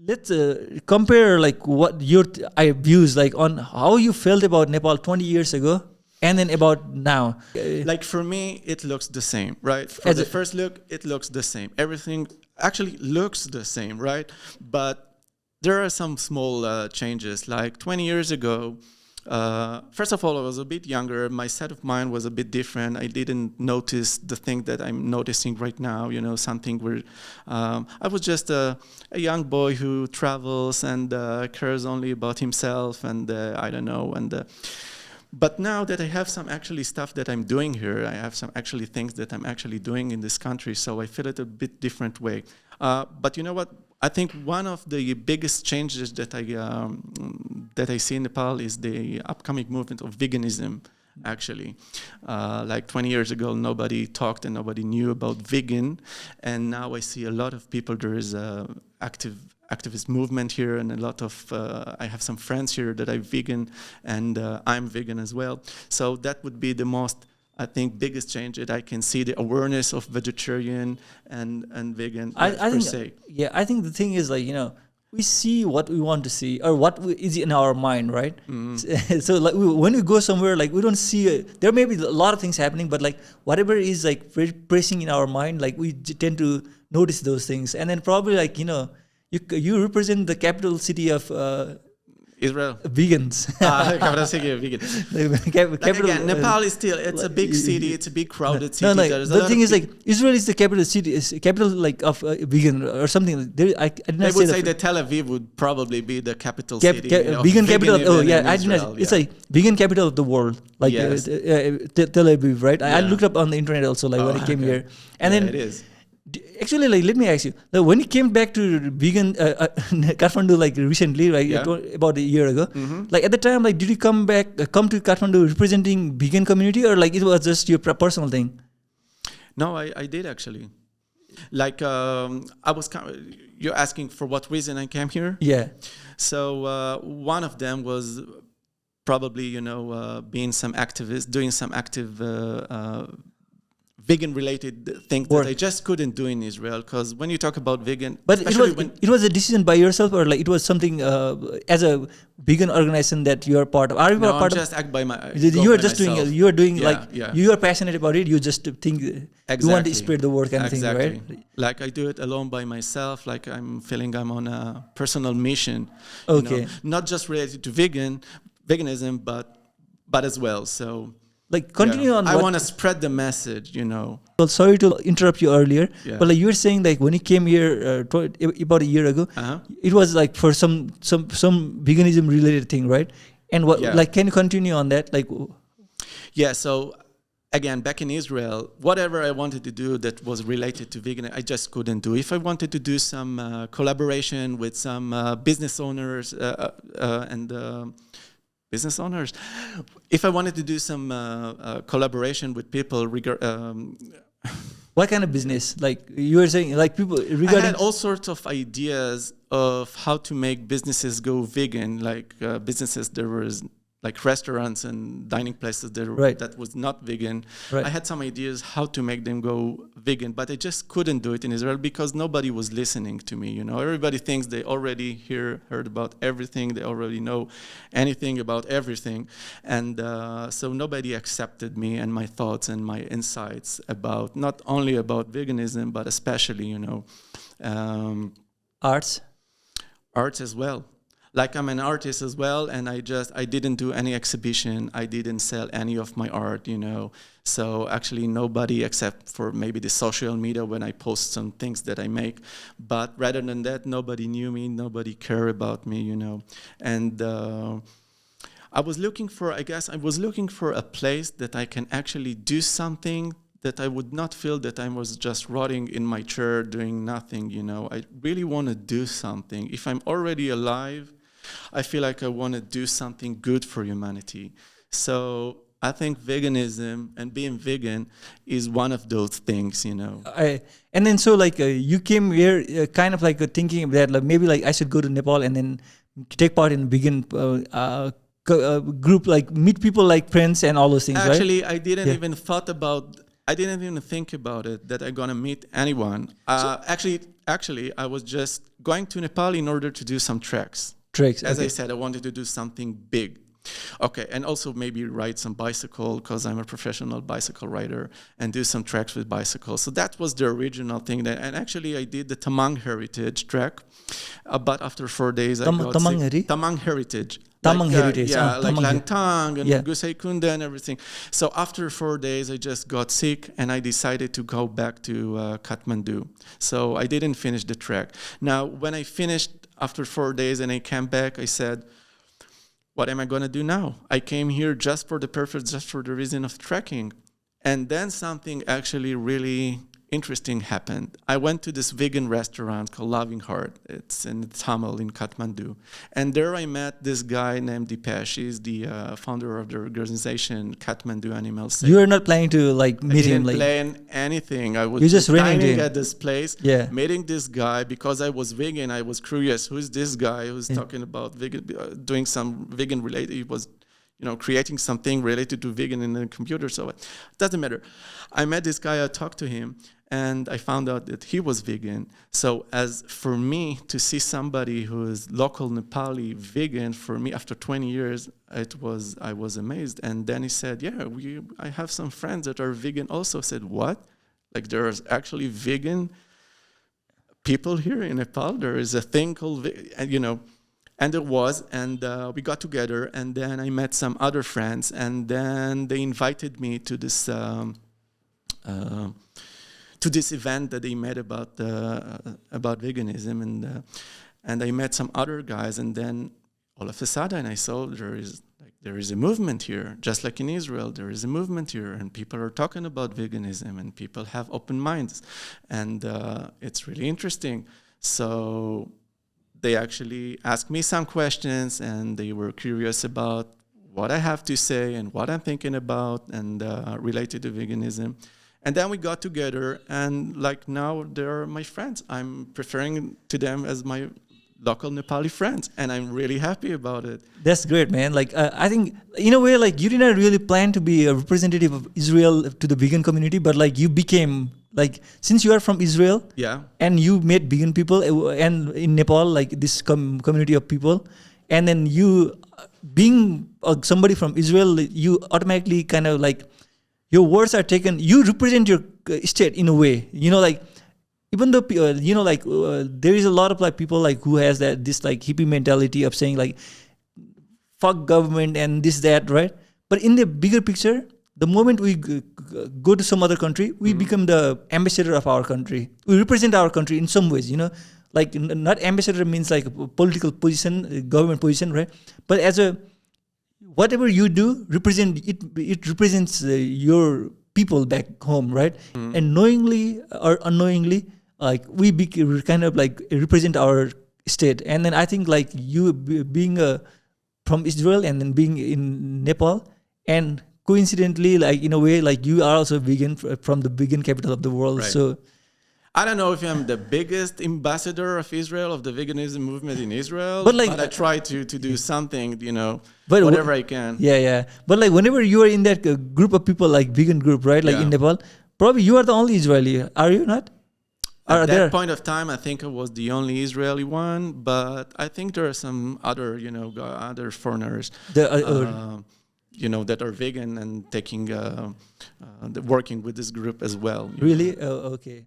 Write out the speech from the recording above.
let's compare like what your views like on how you felt about Nepal 20 years ago and then about now. Like for me, it looks the same, right? For the first look, it looks the same. Everything actually looks the same, right? But there are some small changes. Like 20 years ago, first of all, I was a bit younger. My set of mind was a bit different. I didn't notice the thing that I'm noticing right now, something where I was just a young boy who travels and cares only about himself and I don't know. But now that I have some actually stuff that I'm doing here, I have some actually things that I'm actually doing in this country, so I feel it a bit different way. But you know what? I think one of the biggest changes that I see in Nepal is the upcoming movement of veganism. Actually, like 20 years ago, nobody talked and nobody knew about vegan, and now I see a lot of people. There is a activist movement here, and a lot of I have some friends here that are vegan, and I'm vegan as well. So that would be the most, I think, biggest change that I can see, the awareness of vegetarian and vegan I think, yeah, I think the thing is like, we see what we want to see or what is in our mind, right? Mm-hmm. So like when we go somewhere, like we don't see, there may be a lot of things happening, but like whatever is like pressing in our mind, like we tend to notice those things. And then probably like, you represent the capital city of Israel. Vegans. Capital city of vegan. Again, Nepal is still, it's a big city, it's a big crowded city. The thing is like, Israel is the capital city, is capital like of vegan or something. I did not they would say that Tel Aviv would probably be the capital city. Vegan capital, I did not, it's like vegan capital of the world, like yes. Tel Aviv, right? Yeah. I looked up on the internet also, like when I came here. And then it is. Actually, like, let me ask you, like, when you came back to vegan Kathmandu, like recently, right, about a year ago, like at the time, like, did you come to Kathmandu representing vegan community, or like it was just your personal thing? No, I did actually. Like, you're asking for what reason I came here? Yeah. So one of them was probably, being some activist, doing some active vegan-related things that I just couldn't do in Israel, because when you talk about vegan, but it was a decision by yourself, or like it was something as a vegan organization that you are part of. Are you part of? Just act by my. You are just doing. You are doing you are passionate about it. You just think you want to spread the word kind of thing, right? Like I do it alone by myself. Like I'm feeling I'm on a personal mission. Okay. Not just related to veganism, but as well. So. Like continue on. I want to spread the message, Well, sorry to interrupt you earlier, but like you were saying, like when you came here about a year ago, it was like for some veganism related thing, right? And what like can you continue on that? Like, so again, back in Israel, whatever I wanted to do that was related to vegan, I just couldn't do. If I wanted to do some collaboration with some business owners business owners. If I wanted to do some collaboration with people what kind of business? Like you were saying, like people regarding. I had all sorts of ideas of how to make businesses go vegan, like businesses there was like restaurants and dining places that was not vegan. Right. I had some ideas how to make them go vegan, but I just couldn't do it in Israel because nobody was listening to me. Everybody thinks they already heard about everything. They already know anything about everything. And so nobody accepted me and my thoughts and my insights about, not only about veganism, but especially, arts as well. Like I'm an artist as well, and I didn't do any exhibition. I didn't sell any of my art, So actually nobody, except for maybe the social media when I post some things that I make. But rather than that, nobody knew me, nobody cared about me, And I was looking for a place that I can actually do something that I would not feel that I was just rotting in my chair doing nothing, I really want to do something. If I'm already alive, I feel like I want to do something good for humanity. So I think veganism and being vegan is one of those things, And then so like you came here kind of like thinking that like maybe like I should go to Nepal and then take part in vegan group, like meet people like friends and all those things, Actually, right? I didn't even thought about I didn't even think about it that I'm gonna meet anyone. Actually, I was just going to Nepal in order to do some treks. As I said, I wanted to do something big. Okay, and also maybe ride some bicycle because I'm a professional bicycle rider and do some treks with bicycles. So that was the original thing. And actually, I did the Tamang Heritage trek, but after 4 days, I got sick. Tamang Heritage. Tamang Heritage. Like Langtang and Gusei Kunda and everything. So after 4 days, I just got sick and I decided to go back to Kathmandu. So I didn't finish the trek. Now, when I finished after 4 days and I came back, I said, what am I going to do now? I came here just for the reason of trekking. And then something actually really interesting happened. I went to this vegan restaurant called Loving Heart. It's in Tamil in Kathmandu. And there I met this guy named Dipesh. He's the founder of the organization Kathmandu Animal Safety. You were not planning to meet him? I didn't plan anything. I was just dining at this place, yeah. meeting this guy because I was vegan. I was curious, who's this guy who's talking about vegan, doing some vegan related, he was creating something related to vegan in the computer. So it doesn't matter. I met this guy, I talked to him, and I found out that he was vegan. So as for me to see somebody who is local Nepali vegan, for me after 20 years, I was amazed. And then he said, yeah, I have some friends that are vegan also. I said, what? Like there's actually vegan people here in Nepal? There is a thing called, and there was, and we got together, and then I met some other friends, and then they invited me to this event that they made about veganism, and I met some other guys, and then all of a sudden I saw there is a movement here, just like in Israel. There is a movement here, and people are talking about veganism, and people have open minds, and it's really interesting. So they actually asked me some questions, and they were curious about what I have to say and what I'm thinking about, and related to veganism. And then we got together, and now they're my friends. I'm preferring to them as my local Nepali friends, and I'm really happy about it. That's great, man. I think in a way, you didn't really plan to be a representative of Israel to the vegan community, but you became, since you are from Israel, yeah, and you met vegan people, and in Nepal, this community of people, and then you being somebody from Israel, you automatically kind of your words are taken. You represent your state in a way, even though there is a lot of people who has this hippie mentality of saying fuck government and this that, right? But in the bigger picture, the moment we go to some other country, we become the ambassador of our country. We represent our country in some ways, not ambassador means a political position, government position, right? But as a whatever you do, it represents your people back home, right? And knowingly or unknowingly, we kind of represent our state. And then I think you being from Israel and then being in Nepal, and coincidentally, in a way, you are also vegan from the vegan capital of the world. Right. So I don't know if I'm the biggest ambassador of Israel, of the veganism movement in Israel, but I try to do something, whatever I can. Yeah. But whenever you are in that group of people, vegan group, right? In Nepal, probably you are the only Israeli, are you not? At that point of time, I think I was the only Israeli one, but I think there are some other, other foreigners. That are vegan and taking, working with this group as well. Really? Oh, okay.